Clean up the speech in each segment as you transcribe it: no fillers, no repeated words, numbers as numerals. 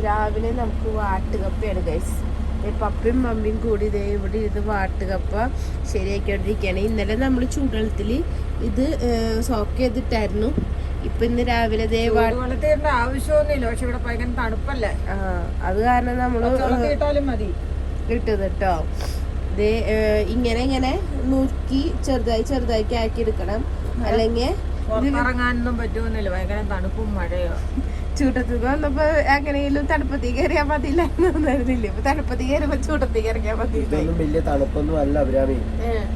രാവിലെ നമുക്ക് വാട്ടുകപ്പയാണ് ഗൈസ്. പപ്പയും മമ്മിയും കൂടി ഇതേ ഇവിടെ ഇത് വാട്ടുകപ്പ ശരിയാക്കിക്കൊണ്ടിരിക്കുകയാണ്. ഇന്നലെ നമ്മൾ ചൂടുവെള്ളത്തിൽ ഇത് സോക്ക് ചെയ്തിട്ടായിരുന്നു. ഇപ്പൊ ഇന്ന് രാവിലെ ആവശ്യമൊന്നുമില്ല, പക്ഷെ ഇവിടെ ഭയങ്കര തണുപ്പല്ലേ, അത് കാരണം നമ്മള് ഇട്ടത് കേട്ടോ. ഇത് ഇങ്ങനെ നുറുക്കി ചെറുതായി ആക്കി എടുക്കണം, അല്ലെങ്കിൽ ഇറങ്ങാനൊന്നും പറ്റുമെന്നില്ല, ഭയങ്കര തണുപ്പും മഴയോ. ചൂട്ടത്ത് വന്നപ്പോ എങ്ങനെയെങ്കിലും തണുപ്പത്തേക്ക് കയറിയാൽ മതിയില്ലായിരുന്നില്ല. ഇപ്പൊ തണുപ്പത്തേക്ക് കയറുമ്പോ ചൂട്ടത്തേക്ക് ഇറങ്ങിയാൽ മതി. ഇതൊന്നും വലിയ തണുപ്പൊന്നും അല്ല അഭിരാമി,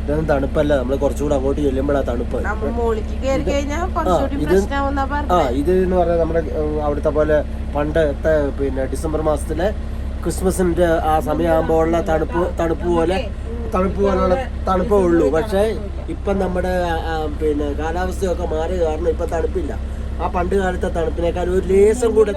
ഇതൊന്നും തണുപ്പല്ല. നമ്മള് കുറച്ചുകൂടെ അങ്ങോട്ട് ചെല്ലുമ്പോഴാ തണുപ്പ്. നമ്മൾ മോളിക്ക് കയറി കഴിഞ്ഞാൽ കുറച്ചുകൂടി പ്രശ്നമാവുന്ന പറഞ്ഞു. ഇത് എന്ന് പറഞ്ഞാൽ നമ്മുടെ അവിടുത്തെ പോലെ പണ്ടത്തെ പിന്നെ ഡിസംബർ മാസത്തിലെ ക്രിസ്മസിന്റെ ആ സമയമാകുമ്പോ ഉള്ള തണുപ്പ് പോലുള്ള തണുപ്പേ ഉള്ളൂ. പക്ഷെ ഇപ്പം നമ്മുടെ പിന്നെ കാലാവസ്ഥയൊക്കെ മാറിയ കാരണം ഇപ്പൊ തണുപ്പില്ല. ആ പണ്ട് കാലത്തെ തണുപ്പിനേക്കാൾ ഒരു ലേശം കൂടെ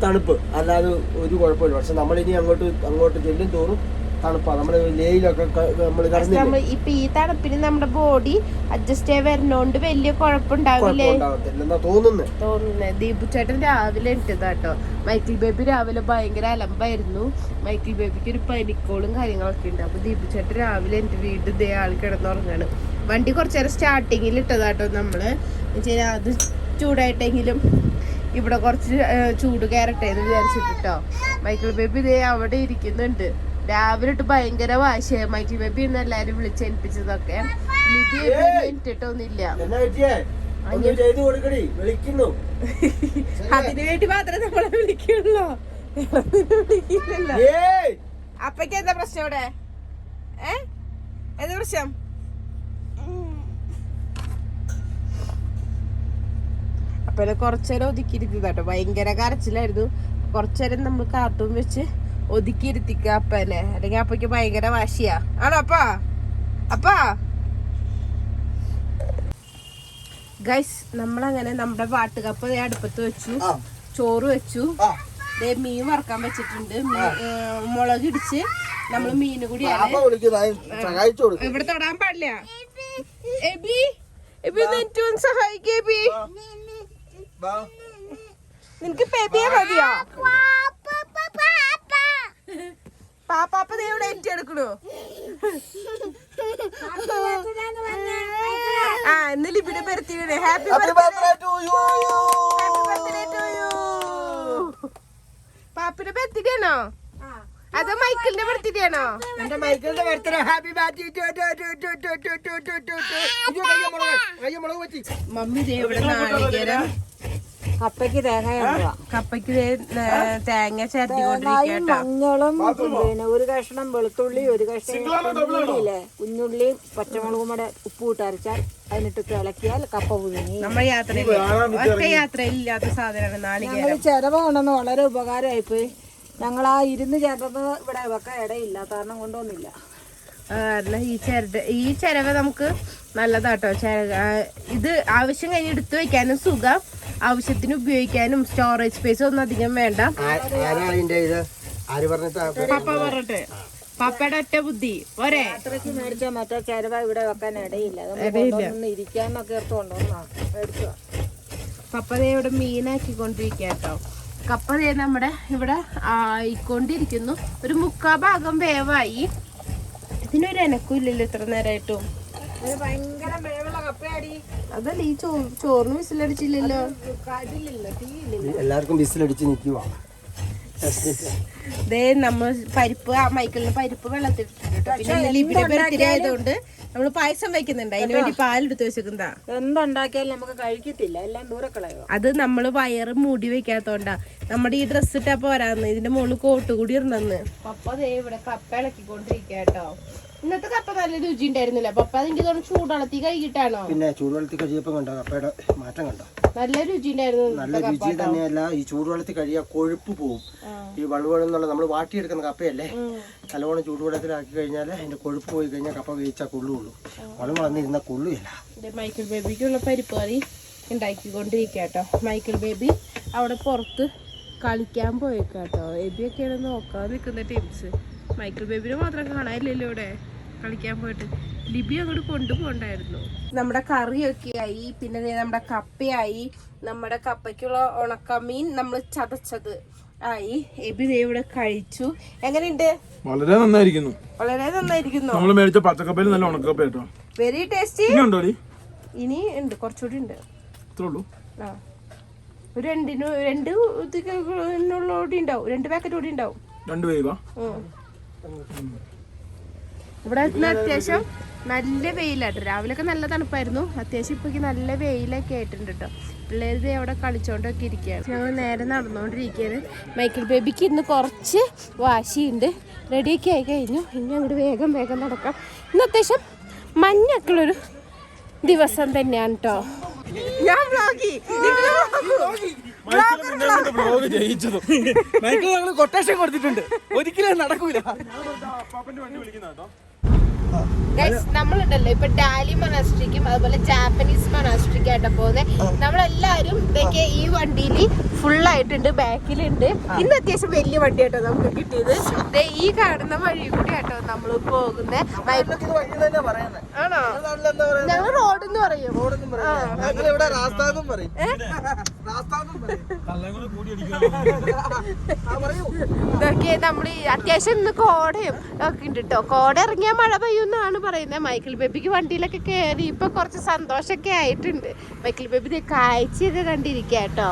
തണുപ്പ് അല്ലാതെ ഒരു കുഴപ്പമില്ല. പക്ഷെ നമ്മളിനി അങ്ങോട്ട് ചെല്ലും തോറും തണുപ്പാ. നമ്മുടെ ലേയിലൊക്കെ നമ്മൾ ഇപ്പൊ ഈ തണുപ്പിന് നമ്മുടെ ബോഡി അഡ്ജസ്റ്റ് ആയി വരുന്നോണ്ട് വലിയ കുഴപ്പമുണ്ടാവില്ലേ തോന്നുന്നേ. ദീപു ചേട്ടൻ രാവിലെ ഇട്ടതാട്ടോ. മൈക്കിൾ ബേബി രാവിലെ ഭയങ്കര അലമ്പായിരുന്നു. മൈക്കിൾ ബേബിക്ക് ഒരു പനിക്കോളും കാര്യങ്ങളൊക്കെ ഉണ്ട്. അപ്പൊ ദീപു ചേട്ടൻ രാവിലെ എന്റെ വീട് ഇതേ ആൾ കിടന്നുറങ്ങാണ്. വണ്ടി കുറച്ചേരം സ്റ്റാർട്ടിങ്ങിൽ ഇട്ടതാട്ടോ നമ്മള്. അത് ചൂടായിട്ടെങ്കിലും ഇവിടെ കുറച്ച് ചൂട് കയറട്ടെ എന്ന് വിചാരിച്ചിട്ടോ. മൈക്കിൾ ബേബി ഇതേ അവിടെ ഇരിക്കുന്നുണ്ട്. രാവിലെ ഇട്ട് ഭയങ്കര വാശിയായി. മൈക്കിൾ ബേബി ഇന്ന് എല്ലാരും വിളിച്ചേൽപ്പിച്ചതൊക്കെ. ഇട്ടിട്ടൊന്നുമില്ല, അതിനു വേണ്ടി മാത്രമേ നമ്മളെ വിളിക്കുള്ളൂ, വിളിക്കില്ലല്ലോ. അപ്പക്ക് എന്താ പ്രശ്നം ഇവിടെ? എന്താ പ്രശ്നം? അപ്പൊ കുറച്ചേരം ഒതുക്കിയിരുത്തിട്ടോ. ഭയങ്കര കരച്ചിലായിരുന്നു. കുറച്ചേരം നമ്മൾ കാർട്ടൂൺ വെച്ച് ഒതുക്കിയിരുത്തിക്ക അപ്പനെ, അല്ലെങ്കിൽ അപ്പക്ക് ഭയങ്കര വാശിയാ. ആണോ അപ്പാ ഗൈസ്? നമ്മളങ്ങനെ നമ്മുടെ വാട്ടുകപ്പ അടുപ്പത്ത് വെച്ചു, ചോറ് വെച്ചു, മീൻ വറക്കാൻ വെച്ചിട്ടുണ്ട്. മുളക് ഇടിച്ച് നമ്മള് മീൻ കൂടിയാണ്. ഇവിടെ തൊടാൻ പാടില്ല. എബി ഒന്ന് സഹായിക്കേ. എബി നിനക്ക് ബേബിയെ മതിയോ? പാപ്പാപ്പ നീ ഇവിടെ ഏറ്റെടുക്കണോ? ഇന്ന് ലിബിയുടെ birthday. Happy birthday to you. പാപ്പിന്റെ ബർത്ത്ഡേ ആണോ അതോ മൈക്കിളിന്റെ ബർത്ത്ഡേ ആണോ? എന്റെ മൈക്കിളിന്റെ ബർത്ത്ഡേ. Happy birthday. മമ്മി ഇവിടെ നാളികേരം കപ്പയ്ക്ക് തേങ്ങ ചേർത്തിക്കൊണ്ടിരിക്കട്ടോ. മഞ്ഞളും പിന്നെ ഒരു കഷ്ണം വെളുത്തുള്ളി, ഒരു കഷ്ണം കുഞ്ഞുള്ളിയും പച്ചമുളകും കൂടെ ഉപ്പ് ഇട്ട് അരച്ചാൽ അതിനിട്ട് ഇളക്കിയാൽ കപ്പ പുഴുങ്ങി. നമ്മുടെ യാത്രയില്ലാത്ത സാധനമാണ് നാളികേരം. ചിരവ കൊണ്ടുവന്ന് വളരെ ഉപകാരമായിപ്പോയി. ഞങ്ങൾ ആ ഇരുന്ന് ചേർന്നത് ഇവിടെ വെക്കാൻ ഇടയില്ല, കാരണം കൊണ്ടുവന്നില്ല. ഈ ചിരവ നമുക്ക് നല്ലതാട്ടോ. ഇത് ആവശ്യം കഴിഞ്ഞ് എടുത്തു വെക്കാനും സുഖം, ആവശ്യത്തിന് ഉപയോഗിക്കാനും സ്റ്റോറേജ് സ്പേസ് ഒന്നും അധികം വേണ്ട. പപ്പ പറഞ്ഞിട്ട് പപ്പയുടെ ഒറ്റ ബുദ്ധി ഒരേ മേടിച്ച മറ്റേ ചിരവ ഇവിടെ വെക്കാൻ ഇടയില്ല, ഇരിക്കാന്നൊക്കെ എടുത്തോണ്ടോ മേടിച്ചോ. പപ്പതേ ഇവിടെ മീനാക്കിക്കൊണ്ടിരിക്കട്ടോ. കപ്പതേ നമ്മുടെ ഇവിടെ ആയിക്കൊണ്ടിരിക്കുന്നു. ഒരു 3/4 ഭാഗം വേവായി. ഇതിനൊരു എനക്കും ഇല്ലല്ലോ ഇത്ര നേരമായിട്ടും. അതല്ല ഈ ചോറിന് വിസിലടിച്ചില്ലല്ലോ. എല്ലാവർക്കും വിസിലടിച്ച് നിൽക്കുവാ. നമ്മൾ പരിപ്പ് മൈക്കിളിന് പരിപ്പ് വെള്ളത്തിട്ടിട്ടോ. പിന്നെ ലിബിയുടെ ബർത്ത്ഡേ ആയതുകൊണ്ട് നമ്മള് പായസം വെക്കുന്നുണ്ട്. അതിന് വേണ്ടി പാലെടുത്ത് വെച്ചിരിക്കുന്നതാ. എന്തുണ്ടാക്കിയാലും നമുക്ക് കഴിക്കത്തില്ല, എല്ലാം ദൂരെ കളയോ. അത് നമ്മള് വയറ് മൂടി വെക്കാത്തോണ്ടാ. നമ്മുടെ ഈ ഡ്രസ്സ് ഇട്ടാ പോരാന്ന്, ഇതിന്റെ മുകളിൽ കോട്ട് കൂടി ഇടണെന്ന്. പപ്പ ദേ ഇവിടെ കപ്പ ഇളക്കിക്കൊണ്ടിരിക്കട്ടോ. ഇന്നത്തെ കപ്പ നല്ല രുചി ഉണ്ടായിരുന്നില്ല പപ്പ? അതെനിക്ക് തോന്നുന്നു ചൂടുവെള്ളത്തിൽ കഴുകിട്ടാണോ? പിന്നെ ചൂടുവെള്ളത്തിൽ കഴിയപ്പോ കണ്ടോ കപ്പയുടെ മാറ്റം കണ്ടോ? നല്ല രുചി ഉണ്ടായിരുന്നു. നല്ല രുചി തന്നെയല്ല, ഈ ചൂടുവെള്ളത്തിൽ കഴിയാ കൊഴുപ്പ് പോവും. ഈ വളുവെന്നുള്ള നമ്മൾ വാട്ടിയെടുക്കുന്ന കപ്പയല്ലേ, നല്ലവണ്ണം ചൂടുവെള്ളത്തിലാക്കി കഴിഞ്ഞാൽ അതിന്റെ കൊഴുപ്പ് പോയി കഴിഞ്ഞാൽ കപ്പ വേവിച്ചാൽ കൊള്ളുള്ളൂ. വളം വന്നിരുന്ന കൊള്ളുകയില്ല. മൈക്കിൾ ബേബിക്കുള്ള പരിപ്പ് കറി ഉണ്ടാക്കിക്കൊണ്ടിരിക്കട്ടോ. മൈക്കിൾ ബേബി അവിടെ പുറത്ത് കളിക്കാൻ പോയേക്കാട്ടോ. എബിയൊക്കെയാണ് നോക്കാൻ നിൽക്കുന്ന ടീംസ്. മൈക്കിൾ ബേബിനെ മാത്രം കാണാനില്ലല്ലോ ഇവിടെ. കളിക്കാൻ പോയിട്ട്. ലിബി അങ്ങോട്ട് കൊണ്ടുപോകണ്ടായിരുന്നു. നമ്മുടെ കറിയൊക്കെ ആയി, പിന്നെ നമ്മുടെ കപ്പയായി, നമ്മുടെ കപ്പയ്ക്കുള്ള ഉണക്കമീൻ നമ്മൾ ചതച്ചത് ആയി. എബി ഇവിടെ കഴിച്ചു. എങ്ങനെയുണ്ട്? വളരെ നന്നായിരിക്കുന്നു. വളരെ നന്നായിരിക്കുന്നു. നമ്മൾ മേടിച്ച പച്ചക്കപ്പയിൽ നല്ല ഉണക്കപ്പ കേട്ടോ. Very tasty. ഇനി ഉണ്ട്, കുറച്ചുകൂടി ഉണ്ട്. ഇത്രേ ഉള്ളൂ. ആ, ഒരു രണ്ട് ഉണ്ടാവും, 2 പാക്കറ്റ് കൂടി ഉണ്ടാവും. 2 വേവാ. ഇവിടെ അത്യാവശ്യം നല്ല വെയിലാട്ടോ. രാവിലെയൊക്കെ നല്ല തണുപ്പായിരുന്നു. അത്യാവശ്യം ഇപ്പൊക്ക് നല്ല വെയിലൊക്കെ ആയിട്ടുണ്ട് കേട്ടോ. പിള്ളേർ അവിടെ കളിച്ചോണ്ടൊക്കെ ഇരിക്കുകയാണ്. ഞങ്ങൾ നേരെ നടന്നുകൊണ്ടിരിക്കുകയാണ്. മൈക്കിൾ ബേബിക്ക് ഇന്ന് കുറച്ച് വാശിയുണ്ട്. റെഡിയൊക്കെ ആയി കഴിഞ്ഞു. ഇനി അങ്ങോട്ട് വേഗം നടക്കാം. ഇന്ന് അത്യാവശ്യം മഞ്ഞൊക്കെയുള്ളൊരു ദിവസം തന്നെയാണ് കേട്ടോ. ഞാൻ കൊട്ടേഷൻ കൊടുത്തിട്ടുണ്ട്. ഒരിക്കലും നടക്കൂല. നമ്മളുണ്ടല്ലോ ഇപ്പൊ ഡാലി മൊനാസ്ട്രിക്കും അതുപോലെ ജാപ്പനീസ് മൊനാസ്ട്രിക്കും ആയിട്ട് പോകുന്നത്. നമ്മളെല്ലാരും ഇതൊക്കെ ഈ വണ്ടിയിൽ ഫുൾ ആയിട്ടുണ്ട്, ബാക്കിലുണ്ട്. ഇന്ന് അത്യാവശ്യം വലിയ വണ്ടി ആട്ടോ നമുക്ക് കിട്ടിയത്. ഈ കാണുന്ന വഴി കൂടി ആട്ടോ നമ്മൾ പോകുന്നത്. ആണോ? ഞങ്ങൾ റോഡെന്ന് പറയും. ഇതൊക്കെ നമ്മൾ അത്യാവശ്യം ഇന്ന് കോടയും ഒക്കെ ഉണ്ട് കേട്ടോ. കോട ഇറങ്ങിയാൽ മഴ പെയ്യുന്നാണ് പറയുന്നത്. മൈക്കിൾ ബേബിക്ക് വണ്ടിയിലൊക്കെ കയറി ഇപ്പൊ കുറച്ച് സന്തോഷമൊക്കെ ആയിട്ടുണ്ട്. മൈക്കിൾ ബേബി കാഴ്ചയൊക്കെ കണ്ടിരിക്കുക കേട്ടോ.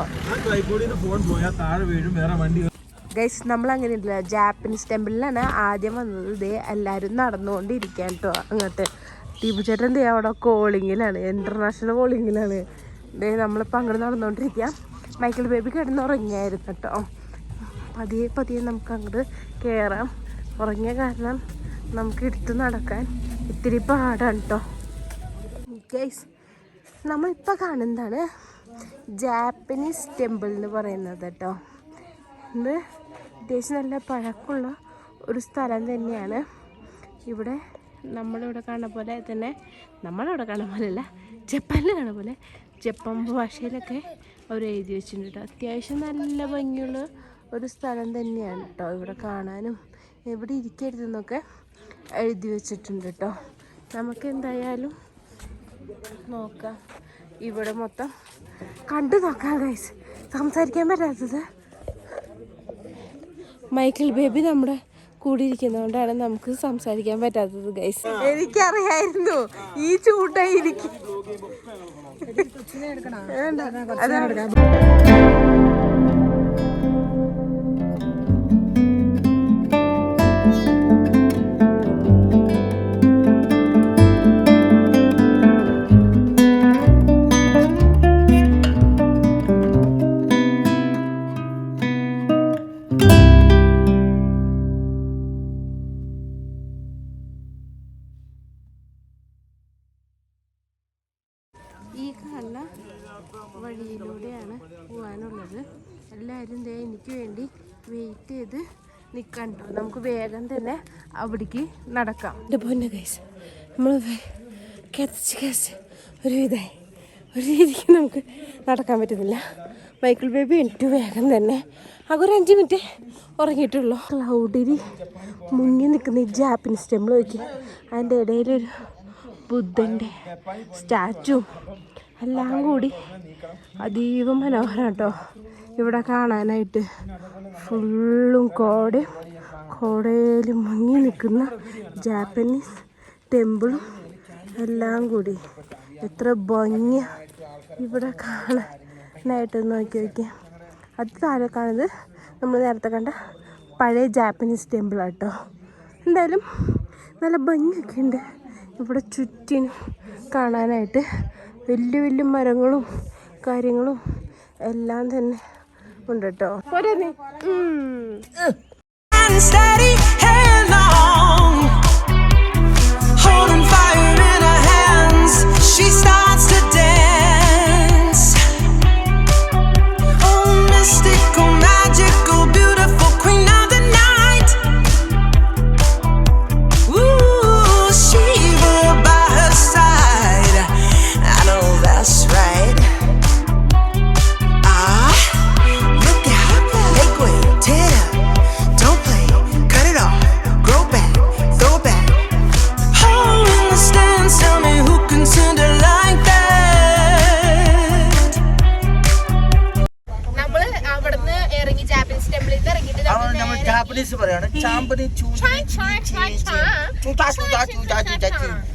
ഗൈസ്, നമ്മൾ അങ്ങനെ ഉണ്ടല്ലോ, ജാപ്പനീസ് ടെമ്പിളിലാണ് ആദ്യം വന്നത്. ഇതേ എല്ലാവരും നടന്നുകൊണ്ടിരിക്കാൻ കേട്ടോ. അങ്ങോട്ട് ദീപു ചേട്ടൻ ദേ അവിടെ കോളിങ്ങിലാണ്, ഇന്റർനാഷണൽ കോളിങ്ങിലാണ്. ദേ നമ്മളിപ്പോൾ അങ്ങോട്ട് നടന്നുകൊണ്ടിരിക്കുക. മൈക്കിൾ ബേബി കിടന്നുറങ്ങിയായിരുന്നു കേട്ടോ. പതിയെ നമുക്ക് അങ്ങോട്ട് കയറാം. ഉറങ്ങിയ കാരണം നമുക്ക് എടുത്ത് നടക്കാൻ ഇത്തിരി പാടാണ് കേട്ടോ. ഗൈസ്, നമ്മളിപ്പോൾ കാണുന്നതാണ് ജാപ്പനീസ് ടെമ്പിൾ എന്ന് പറയുന്നത് കേട്ടോ. ഇത് അത്യാവശ്യം നല്ല പഴക്കമുള്ള ഒരു സ്ഥലം തന്നെയാണ്. ഇവിടെ നമ്മളിവിടെ കാണുന്ന പോലെ തന്നെ, നമ്മളിവിടെ കാണുന്ന പോലെയല്ല, ജപ്പാനിൽ കാണുന്ന പോലെ ജപ്പാൻ ഭാഷയിലൊക്കെ അവർ എഴുതി വെച്ചിട്ടുണ്ട് കേട്ടോ. അത്യാവശ്യം നല്ല ഭംഗിയുള്ള ഒരു സ്ഥലം തന്നെയാണ് കേട്ടോ. ഇവിടെ കാണാനും എവിടെ ഇരിക്കരുതെന്നൊക്കെ എഴുതി വെച്ചിട്ടുണ്ട് കേട്ടോ. നമുക്ക് എന്തായാലും നോക്കാം. ഇവിടെ മൊത്തം കണ്ടു നോക്കാം ഗൈസ്. സംസാരിക്കാൻ പറ്റാത്തത് മൈക്കിൾ ബേബി നമ്മുടെ കൂടി ഇരിക്കുന്നതുകൊണ്ടാണ് നമുക്ക് സംസാരിക്കാൻ പറ്റാത്തത് ഗൈസ്. എനിക്കറിയായിരുന്നു ഈ ചൂട്ടായിരിക്കും. ഈ കാണുന്ന വഴിയിലൂടെയാണ് പോകാനുള്ളത്. എല്ലാവരും ദേ എനിക്ക് വേണ്ടി വെയിറ്റ് ചെയ്ത് നിൽക്കാൻ കേട്ടോ. നമുക്ക് വേഗം തന്നെ അവിടേക്ക് നടക്കാം. എൻ്റെ പൊന്നെ ഗൈസ്, നമ്മൾ കെച്ച് ഒരു ഇതായി ഒരു രീതിക്ക് നമുക്ക് നടക്കാൻ പറ്റുന്നില്ല. മൈക്കിൾ ബേബി എനിക്ക് വേഗം തന്നെ ഒരു 5 മിനിറ്റ് ഉറങ്ങിയിട്ടുള്ളൂ. ക്ലൗഡിൽ മുങ്ങി നിൽക്കുന്ന ഈ ജാപ്പനീസ് ടെമ്പിൾ നോക്കി. അതിൻ്റെ ഇടയിലൊരു ബുദ്ധൻ്റെ സ്റ്റാച്ചുവും എല്ലാം കൂടി അതീവ മനോഹരം കേട്ടോ. ഇവിടെ കാണാനായിട്ട് ഫുള്ളും കോടയിൽ മുങ്ങി നിൽക്കുന്ന ജാപ്പനീസ് ടെമ്പിളും എല്ലാം കൂടി എത്ര ഭംഗിയ ഇവിടെ കാണാനായിട്ട് നോക്കിയാൽ. അത് താഴെ കാണുന്നത് നമ്മൾ നേരത്തെ കണ്ട പഴയ ജാപ്പനീസ് ടെമ്പിളാണ് കേട്ടോ. എന്തായാലും നല്ല ഭംഗിയൊക്കെ ഉണ്ട് ഇവിടെ ചുറ്റിനും കാണാനായിട്ട്. വലിയ വലിയ മരങ്ങളും കാര്യങ്ങളും എല്ലാം തന്നെ ഉണ്ട് കേട്ടോ. പോരെ നീ Cut ജാപ്പനീസ് പറയാണ് ചാമ്പനി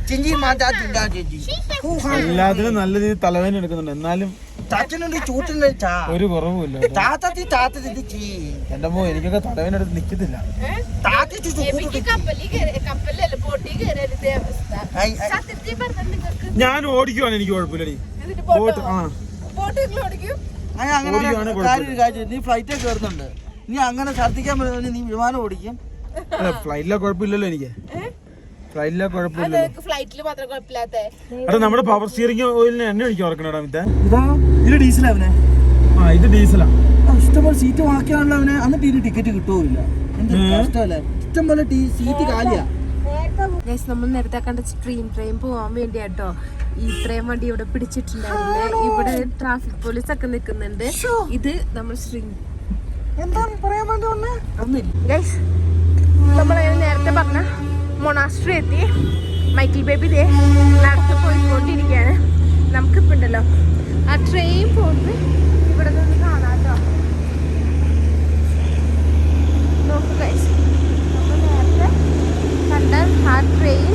ചിഞ്ചി മാറ്റാ ചുണ്ടാ ചേച്ചി എല്ലാത്തിനും നല്ല രീതിയിൽ തലവേദന എടുക്കുന്നുണ്ട്. എന്നാലും ചാച്ചനുണ്ട് ചൂട്ടുണ്ട് ഒരു കുറവുമില്ല. താത്തി എന്റെ മോ എനിക്കൊക്കെ തലവേദന എടുത്ത് നിക്കത്തില്ല. ഞാൻ ഓടിക്കുവാണ്, എനിക്ക് കുഴപ്പമില്ലടി. നീ ഫ്ലൈറ്റ് കയറുന്നുണ്ട്, നീ അങ്ങനെ ഛർദ്ദിക്കാൻ പറ്റുന്ന നീ വിമാനം ഓടിക്കും. ഫ്ലൈറ്റിലെ കുഴപ്പമില്ലല്ലോ, എനിക്ക് ഫ്ലൈറ്റിലെ കുഴപ്പമില്ലല്ലോ. ഫ്ലൈറ്റില് മാത്രം കുഴപ്പമില്ലാത്ത എടാ നമ്മുടെ പവർ സ്റ്റിയറിംഗ് ഓയിലിന് എണ്ണ ഒഴിക്കാൻ ഓർക്കണടാ മിത്തെ. ഇത് ഡീസൽ അവനെ. ആ ഇത് ഡീസലാ. ഇഷ്ടംപോലെ സീറ്റ് ബാക്കിയാണല്ലോ അവനെ. എന്നിട്ട് ഇതിന് ടിക്കറ്റ് കിട്ടുമില്ല. കഷ്ടമല്ലേ, ഇഷ്ടംപോലെ സീറ്റ് കാലിയാ. നമ്മൾ നേരത്തെ കണ്ട സ്ട്രീം ട്രെയിൻ പോവാൻ വേണ്ടിയാട്ടോ ഈ ട്രെയിൻ വണ്ടി ഇവിടെ പിടിച്ചിട്ടുണ്ടായിരുന്നത്. ഇവിടെ ട്രാഫിക് പോലീസ് ഒക്കെ നിൽക്കുന്നുണ്ട്. ഇത് നമ്മൾ എന്താണ് പറയാൻ വേണ്ടി വന്നേ? നമ്മൾ നേരത്തെ പറഞ്ഞ മൊണാസ്ട്രി എത്തി. മൈക്കിൾ ബേബി ദേ നടത്ത് പോയിക്കൊണ്ടിരിക്കുകയാണ്. നമുക്കിപ്പോൾ ഉണ്ടല്ലോ ആ ട്രെയിൻ പോകുന്നത് ഇവിടെ നിന്ന് കാണാട്ടോ. നോക്കൂ ഗൈസ്, നമ്മൾ നേരത്തെ കണ്ട ആ ട്രെയിൻ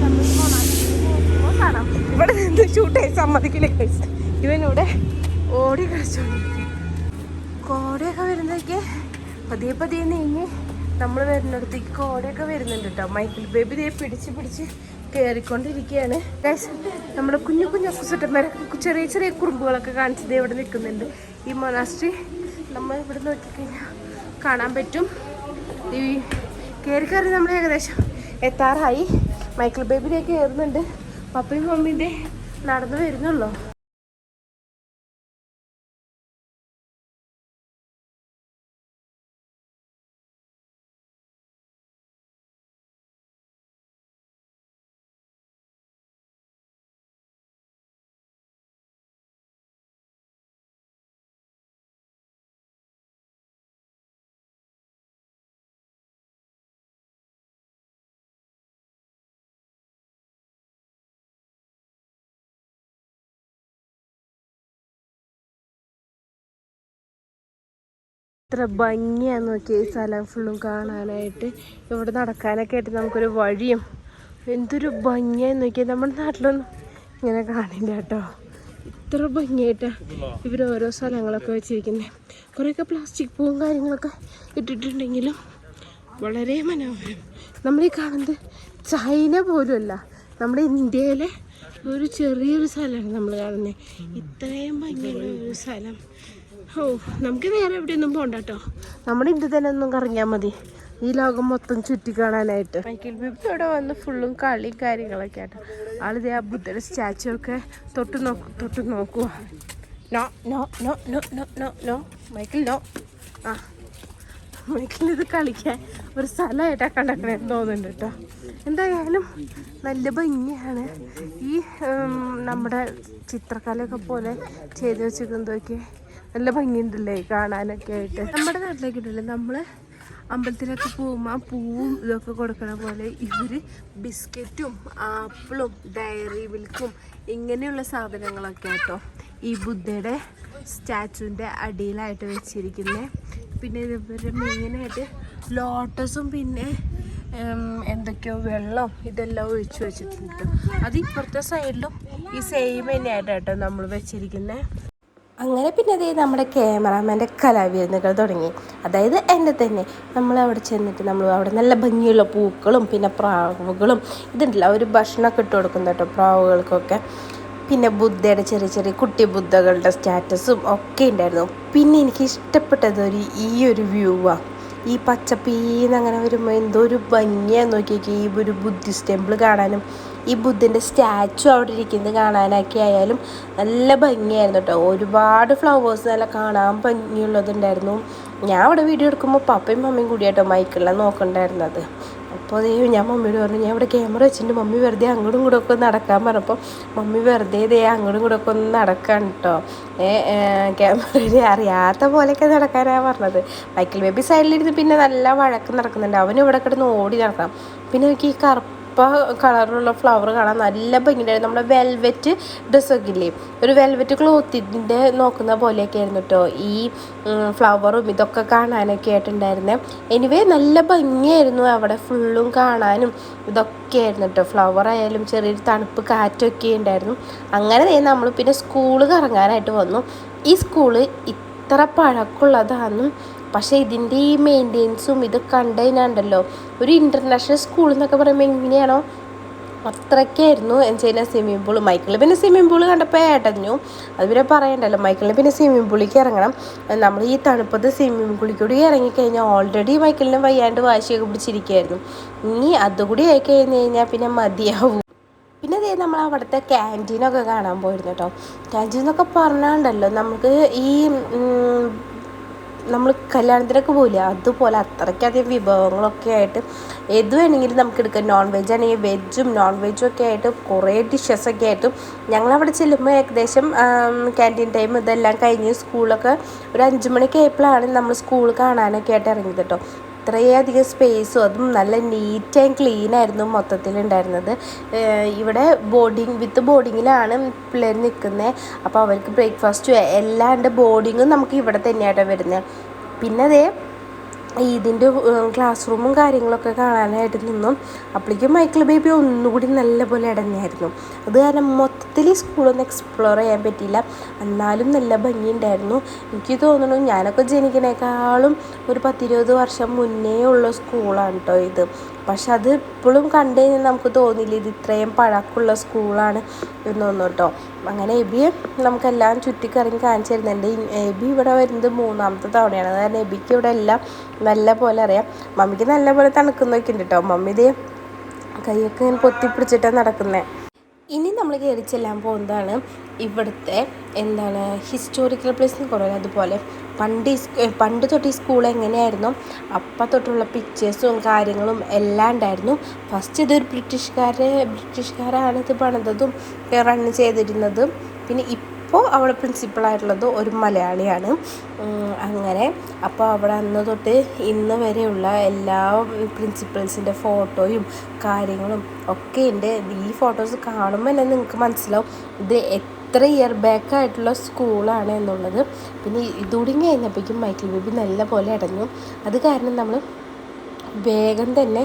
നമ്മൾ മൊണാസ്ട്രി പോകുമ്പോൾ കാണാം. ഇവിടെ നിന്ന് ഷൂട്ട് ചെയ്ത് സമ്മതിക്കില്ല ഗൈസ്. ഇവനിവിടെ ഓടി കളിച്ചോണ്ടിരിക്കും. കോടയൊക്കെ വരുന്നതൊക്കെ പതിയെ പതിയെ നീങ്ങി നമ്മൾ വരുന്നിടത്തേക്ക് കോടയൊക്കെ വരുന്നുണ്ട് കേട്ടോ. മൈക്കിൾ ബേബി ദേ പിടിച്ച് കയറിക്കൊണ്ടിരിക്കുകയാണ്. നമ്മുടെ കുഞ്ഞു കുസട്ടന്മാരൊക്കെ ചെറിയ ചെറിയ കുറുമ്പുകളൊക്കെ കാണിച്ചത് ഇവിടെ നിൽക്കുന്നുണ്ട്. ഈ മൊനാസ്ട്രി നമ്മൾ ഇവിടെ നോക്കിക്കഴിഞ്ഞാൽ കാണാൻ പറ്റും. ഈ കയറി നമ്മൾ ഏകദേശം എത്താറായി. മൈക്കിൾ ബേബി ദേ കയറുന്നുണ്ട്. പപ്പയും മമ്മീൻ്റെ നടന്നു വരുന്നുള്ളൂ. ഇത്ര ഭംഗിയാന്ന് നോക്കിയ ഈ സ്ഥലം ഫുള്ളും കാണാനായിട്ട്. ഇവിടെ നടക്കാനൊക്കെ ആയിട്ട് നമുക്കൊരു വഴിയും എന്തൊരു ഭംഗിയാന്ന് നോക്കിയാൽ നമ്മുടെ നാട്ടിലൊന്നും ഇങ്ങനെ കാണില്ല കേട്ടോ. ഇത്ര ഭംഗിയായിട്ടാണ് ഇവർ ഓരോ സ്ഥലങ്ങളൊക്കെ വെച്ചിരിക്കുന്നത്. കുറേയൊക്കെ പ്ലാസ്റ്റിക് പൂവും കാര്യങ്ങളൊക്കെ ഇട്ടിട്ടുണ്ടെങ്കിലും വളരെ മനോഹരം. നമ്മളീ കാണുന്നത് ചൈന പോലുമല്ല, നമ്മുടെ ഇന്ത്യയിലെ ഒരു ചെറിയൊരു സ്ഥലമാണ് നമ്മൾ കാണുന്നത്. ഇത്രയും ഭംഗിയുള്ള ഒരു സ്ഥലം. ഓ, നമുക്ക് വേറെ എവിടെയൊന്നും പോകണ്ട കേട്ടോ. നമ്മുടെ ഇന്ത്യ തന്നെ ഒന്നും കറങ്ങിയാൽ മതി ഈ ലോകം മൊത്തം ചുറ്റി കാണാനായിട്ട്. മൈക്കിൾ ബേബി ഇവിടെ വന്ന് ഫുള്ളും കളിയും കാര്യങ്ങളൊക്കെ ആട്ടോ. ആളിതേ ആ ബുദ്ധയുടെ സ്റ്റാച്ചു ഒക്കെ തൊട്ട് നോക്കുക. No no no no no no no Michael no. ആ മൈക്കിളിത് കളിക്കാൻ ഒരു സ്ഥലമായിട്ടാണ് കണ്ടക്കണേന്ന് തോന്നുന്നുണ്ട് കേട്ടോ. എന്തായാലും നല്ല ഭംഗിയാണ്. ഈ നമ്മുടെ ചിത്രകലയൊക്കെ പോലെ ചെയ്ത് വെച്ചിരിക്കുന്നതൊക്കെ നല്ല ഭംഗിയുണ്ടല്ലേ കാണാനൊക്കെ ആയിട്ട്. നമ്മുടെ നാട്ടിലേക്ക് ഉണ്ടല്ലേ, നമ്മൾ അമ്പലത്തിലൊക്കെ പോകുമ്പോൾ ആ പൂവും ഇതൊക്കെ കൊടുക്കണ പോലെ ഇവർ ബിസ്ക്കറ്റും ആപ്പിളും ഡയറി മിൽക്കും ഇങ്ങനെയുള്ള സാധനങ്ങളൊക്കെ ആട്ടോ ഈ ബുദ്ധയുടെ സ്റ്റാച്ചുവിൻ്റെ അടിയിലായിട്ട് വെച്ചിരിക്കുന്നത്. പിന്നെ ഇതുപോലെ മെയിനായിട്ട് ലോട്ടസും പിന്നെ എന്തൊക്കെയോ വെള്ളം ഇതെല്ലാം ഒഴിച്ചു വെച്ചിട്ടുണ്ട്. അത് ഇപ്പുറത്തെ സൈഡിലും ഈ സെയിം തന്നെയായിട്ടോ നമ്മൾ വെച്ചിരിക്കുന്നത്. അങ്ങനെ പിന്നെ അതേ നമ്മുടെ ക്യാമറാമാൻ്റെ കലാവിരുന്നുകൾ തുടങ്ങി. അതായത് എൻ്റെ തന്നെ നമ്മൾ അവിടെ ചെന്നിട്ട് നമ്മൾ അവിടെ നല്ല ഭംഗിയുള്ള പൂക്കളും പിന്നെ പ്രാവുകളും ഇതുണ്ടല്ലോ ഒരു ഭക്ഷണമൊക്കെ ഇട്ട് കൊടുക്കും കേട്ടോ പ്രാവുകൾക്കൊക്കെ. പിന്നെ ബുദ്ധയുടെ ചെറിയ ചെറിയ കുട്ടി ബുദ്ധകളുടെ സ്റ്റാറ്റസും ഒക്കെ ഉണ്ടായിരുന്നു. പിന്നെ എനിക്ക് ഇഷ്ടപ്പെട്ടത് ഈ ഒരു വ്യൂവാണ്. ഈ പച്ചപ്പീന്ന് അങ്ങനെ വരുമ്പോൾ എന്തോ ഒരു ഭംഗിയാന്ന് നോക്കിയേക്ക്. ഈ ഒരു ബുദ്ധിസ്റ്റ് ടെമ്പിൾ കാണാനും ഈ ബുദ്ധൻ്റെ സ്റ്റാച്ചു അവിടെ ഇരിക്കുന്നത് കാണാനൊക്കെ ആയാലും നല്ല ഭംഗിയായിരുന്നു കേട്ടോ. ഒരുപാട് ഫ്ലവേഴ്സ് നല്ല കാണാൻ ഭംഗിയുള്ളതുണ്ടായിരുന്നു. ഞാൻ അവിടെ വീഡിയോ എടുക്കുമ്പോൾ പപ്പയും മമ്മിയും കൂടിയാട്ടോ മൈക്കിളിനെ നോക്കണ്ടായിരുന്നത്. അപ്പോൾ അതേ ഞാൻ മമ്മിയോട് പറഞ്ഞു, ഞാൻ ഇവിടെ ക്യാമറ വെച്ചിട്ടുണ്ട്, മമ്മി വെറുതെ അങ്ങോട്ടും ഇങ്ങോട്ടും ഒക്കെ നടക്കാൻ പറഞ്ഞപ്പോൾ മമ്മി വെറുതെ ഇതേ അങ്ങോട്ടും ഇങ്ങോട്ടും ഒക്കെ ഒന്ന് നടക്കാൻ കേട്ടോ. ക്യാമറയിൽ അറിയാത്ത പോലെയൊക്കെ നടക്കാനാണ് പറഞ്ഞത്. മൈക്കിൾ ബേബി സൈഡിലിരുന്ന് പിന്നെ നല്ല വഴക്ക് നടക്കുന്നുണ്ട്. അവനും ഇവിടെ കിടന്ന് ഓടി നടക്കാം. പിന്നെ എനിക്ക് ഈ ചുവപ്പ കളറുള്ള ഫ്ലവർ കാണാൻ നല്ല ഭംഗിയുണ്ടായിരുന്നു. നമ്മുടെ വെൽവെറ്റ് ഡ്രസ്സൊക്കെ ഇല്ലേ, ഒരു വെൽവെറ്റ് ക്ലോത്തിൻ്റെ നോക്കുന്ന പോലെയൊക്കെ ആയിരുന്നു കേട്ടോ ഈ ഫ്ലവറും ഇതൊക്കെ കാണാനൊക്കെ ആയിട്ടുണ്ടായിരുന്നത്. എനിവേ നല്ല ഭംഗിയായിരുന്നു അവിടെ ഫുള്ളും കാണാനും ഇതൊക്കെ ആയിരുന്നു കേട്ടോ. ഫ്ലവർ ആയാലും ചെറിയൊരു തണുപ്പ് കാറ്റൊക്കെ ഉണ്ടായിരുന്നു. അങ്ങനെ നമ്മൾ പിന്നെ സ്കൂള് കറങ്ങാനായിട്ട് വന്നു. ഈ സ്കൂള് ഇത്ര പഴക്കമുള്ളതാണെന്നും പക്ഷേ ഇതിൻ്റെ ഈ മെയിൻ്റെനൻസും ഇത് കണ്ടു കഴിഞ്ഞാണ്ടല്ലോ ഒരു ഇൻ്റർനാഷണൽ സ്കൂൾ എന്നൊക്കെ പറയുമ്പോൾ എങ്ങനെയാണോ അത്രയ്ക്കായിരുന്നു. ചെയ്യുന്ന സ്വിമ്മിംഗ് പൂൾ, മൈക്കിൾ പിന്നെ സ്വിമ്മിംഗ് പൂൾ കണ്ടപ്പോൾ ഏട്ടഞ്ഞു. അത് പിന്നെ പറയണ്ടല്ലോ, മൈക്കിളിന് പിന്നെ സ്വിമ്മിംഗ് പൂളിലേക്ക് ഇറങ്ങണം. നമ്മൾ ഈ തണുപ്പത്ത് സ്വിമ്മിംഗ് പൂളിൽ ഇറങ്ങിക്കഴിഞ്ഞാൽ ഓൾറെഡി മൈക്കിളിന് വയ്യാണ്ട് വാശിയൊക്കെ പിടിച്ചിരിക്കുകയായിരുന്നു. ഇനി അതുകൂടി ആയി കഴിഞ്ഞ് കഴിഞ്ഞാൽ പിന്നെ മതിയാവും. പിന്നെ അതേ നമ്മൾ അവിടുത്തെ ക്യാൻറ്റീനൊക്കെ കാണാൻ പോയിരുന്നു കേട്ടോ. ക്യാൻറ്റീൻ എന്നൊക്കെ പറഞ്ഞാണ്ടല്ലോ നമുക്ക് ഈ നമ്മൾ കല്യാണത്തിനൊക്കെ പോയില്ല അതുപോലെ അത്രയ്ക്കധികം വിഭവങ്ങളൊക്കെ ആയിട്ട് ഏത് വേണമെങ്കിലും നമുക്ക് എടുക്കാം. നോൺ വെജ് ആണെങ്കിൽ വെജും നോൺ വെജും ഒക്കെ ആയിട്ട് കുറേ ഡിഷസൊക്കെ ആയിട്ടും ഞങ്ങളവിടെ ചെല്ലുമ്പോൾ ഏകദേശം ക്യാൻറ്റീൻ ടൈം ഇതെല്ലാം കഴിഞ്ഞ് സ്കൂളൊക്കെ ഒരു 5 മണിക്ക് ആയപ്പോഴാണ് നമ്മൾ സ്കൂൾ കാണാനൊക്കെ ആയിട്ട് ഇറങ്ങിയത് കേട്ടോ. ഇത്രയധികം സ്പേസും അതും നല്ല നീറ്റ് ആൻഡ് ക്ലീൻ ആയിരുന്നു മൊത്തത്തിലുണ്ടായിരുന്നത്. ഇവിടെ ബോർഡിങ്ങിലാണ് പിള്ളേർ നിൽക്കുന്നത്. അപ്പോൾ അവർക്ക് ബ്രേക്ക്ഫാസ്റ്റും എല്ലാം ഉണ്ട്. ബോർഡിങ്ങും നമുക്ക് ഇവിടെ തന്നെയായിട്ടാണ് വരുന്നത്. പിന്നെ അതേ ഇതിൻ്റെ ക്ലാസ് റൂമും കാര്യങ്ങളൊക്കെ കാണാനായിട്ട് നിന്നും അപ്പോഴേക്കും മൈക്കിൾ ബേബി ഒന്നുകൂടി നല്ലപോലെ ഇടഞ്ഞായിരുന്നു. അത് കാരണം മൊത്തത്തിൽ ഈ സ്കൂളൊന്നും എക്സ്പ്ലോർ ചെയ്യാൻ പറ്റിയില്ല. എന്നാലും നല്ല ഭംഗിയുണ്ടായിരുന്നു. എനിക്ക് തോന്നുന്നു ഞാനൊക്കെ ജനിക്കണേക്കാളും ഒരു 10-20 വർഷം മുന്നേ ഉള്ള സ്കൂളാണ് കേട്ടോ ഇത്. പക്ഷെ അത് ഇപ്പോഴും കണ്ടു കഴിഞ്ഞാൽ നമുക്ക് തോന്നില്ല ഇത് ഇത്രയും പഴക്കമുള്ള സ്കൂളാണ് എന്നൊന്നും കേട്ടോ. അങ്ങനെ എബിയെ നമുക്കെല്ലാം ചുറ്റിക്കറങ്ങി കാണിച്ചു തരുന്നുണ്ട്. എബി ഇവിടെ വരുന്നത് 3ാമത്തെ തവണയാണ്. അത് കാരണം എബിക്ക് ഇവിടെ എല്ലാം നല്ല പോലെ അറിയാം. മമ്മിക്ക് നല്ല പോലെ തണുക്കുന്നൊക്കെ ഉണ്ട് കേട്ടോ. മമ്മി ഇതേ കൈയൊക്കെ ഇങ്ങനെ പൊത്തിപ്പിടിച്ചിട്ടാണ് നടക്കുന്നത്. ഇനി നമ്മൾ കയറി ചെല്ലാൻ പോകുന്നതാണ് ഇവിടുത്തെ ഹിസ്റ്റോറിക്കൽ പ്ലേസ് എന്ന് പറയുന്നത്. അതുപോലെ പണ്ട് തൊട്ട് ഈ സ്കൂൾ എങ്ങനെയായിരുന്നു അപ്പം തൊട്ടുള്ള പിക്ചേഴ്സും കാര്യങ്ങളും എല്ലാം ഉണ്ടായിരുന്നു. ഫസ്റ്റ് ഇതൊരു ബ്രിട്ടീഷുകാരാണ് ഇത് പണിതതും റൺ ചെയ്തിരുന്നതും. പിന്നെ ഇപ്പോൾ അവിടെ പ്രിൻസിപ്പളായിട്ടുള്ളത് ഒരു മലയാളിയാണ്. അങ്ങനെ അപ്പോൾ അവിടെ അന്ന് തൊട്ട് ഇന്ന് വരെയുള്ള എല്ലാ പ്രിൻസിപ്പൽസിൻ്റെ ഫോട്ടോയും കാര്യങ്ങളും ഒക്കെ ഉണ്ട്. ഈ ഫോട്ടോസ് കാണുമ്പോൾ തന്നെ നിങ്ങൾക്ക് മനസ്സിലാവും ഇത് എത്ര ഇയർ ബാക്ക് ആയിട്ടുള്ള സ്കൂളാണ് എന്നുള്ളത്. പിന്നെ ഇതുകൂടി കഴിഞ്ഞപ്പോഴേക്കും മൈക്കിൾ ബേബി നല്ല പോലെ അടഞ്ഞു. അത് കാരണം നമ്മൾ വേഗം തന്നെ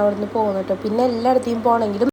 അവിടെ നിന്ന് പോകുന്നു കേട്ടോ. പിന്നെ എല്ലായിടത്തേക്കും പോകണമെങ്കിലും